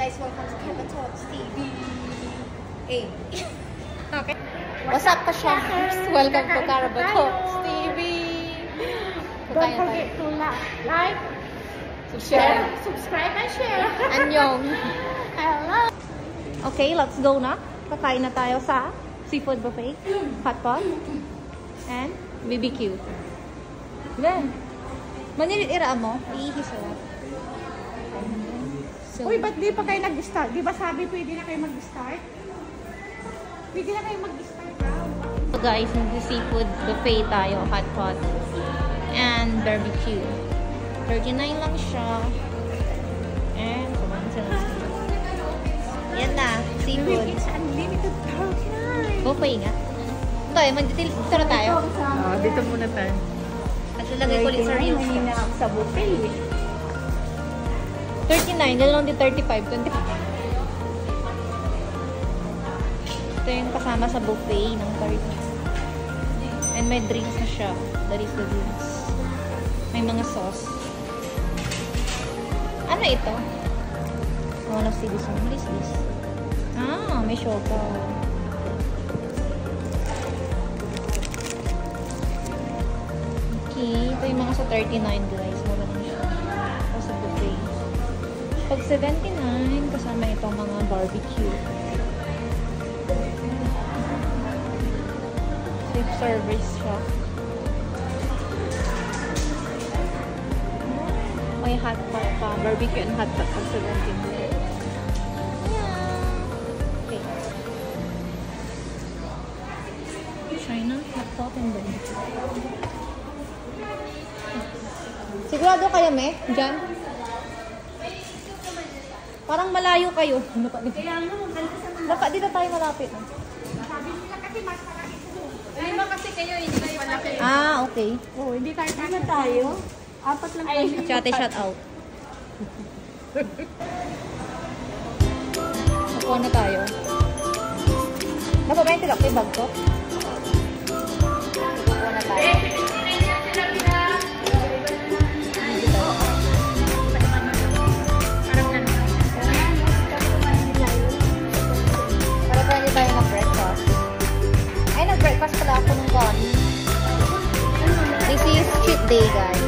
guys, welcome to Kevin Talks TV. Hey. Okay. What's up, Kashackers? Welcome to Kevin Talks TV. Don't forget to like, share, subscribe, and share. Annyeong. Hello. Okay, let's go na. Kakain na tayo sa seafood buffet, hot pot, and BBQ. Then, manilit iraan mo, iihisarap. So, Uy, ba't di pa kayo nag-start? Di ba sabi pwede na kayo mag-start? Pwede na kayo mag-start now. So guys, nag-seafood buffet tayo, hot pot, and barbecue. 39 lang siya. And, kumain sa nasa. Yan na, seafood. It's unlimited 39. Buffet nga. Tayo, mag-dito na tayo. Dito muna tayo. At lalagay ko ulit sa reels. Hindi na sa buffet. 39, gano'n lang din 35, 25. Ito yung kasama sa buffet ng 30. And may drinks na siya. That is the drinks. May mga sauce. Ano ito? I wanna see this one. What is this? Ah, may shoka. Okay, ito yung mga sa 39 guys. Mura lang siya. Ito sa buffet. Pag 79, kasama itong mga barbecue. Safe service siya. May hot pot pa. Barbecue and hot pot pag 79. Okay. China, hot pot and barbecue. Sigurado kayo, me? Diyan? Parang malayo kayo. Baka dito tayo malapit. Sabi nila kasi mas malaki ito. Lima kasi kayo, hindi kayo malaki. Ah, okay. Oo, hindi tayo. Apat lang kami. Chate shout out. Nakuha na tayo. Napabente lang yung bag ko. Nakuha na tayo. Para pwede tayo mag-breakfast. Ay, nag-breakfast pala ako nung gani. This is cheat day, guys.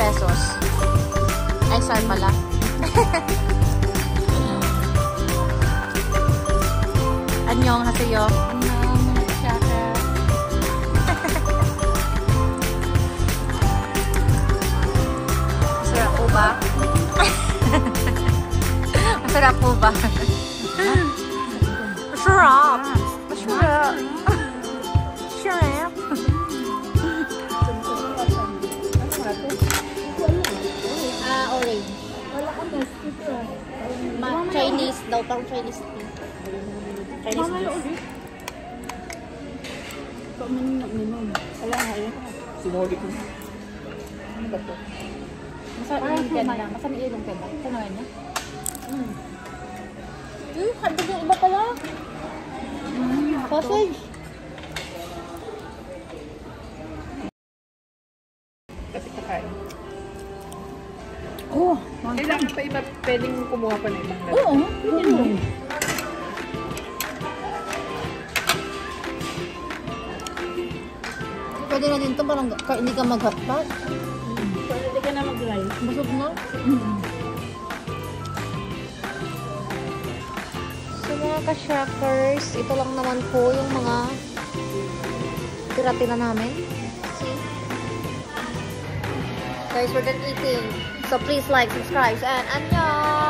Pesos. Ay, sorry pala. Annyeong haseyo. Annyeong haseyo. Masarap po ba? Masarap po ba? Masarap. Masarap. Masarap. Orange. Wala ka best ito. Chinese daw, parang Chinese tea. Chinese tea. Minum. Wala nga yun. Sinuli ko. Ano ba ito? Masarap yung pena lang. Masarap yung pena. Tanawan niya? Handa yung iba pala. Sausage. Kasi kakain. Oh, Kailangan pa iba, pwedeng kumuha pa na ibang lahat. oo. Pwede na din ito, parang hindi ka mag-hotpot. Pwede ka na mag-rice. Busog na. So mga ka-shockers, ito lang naman po yung mga tira-tira namin. See? Guys, we're done eating. So please like, subscribe, and annyeong!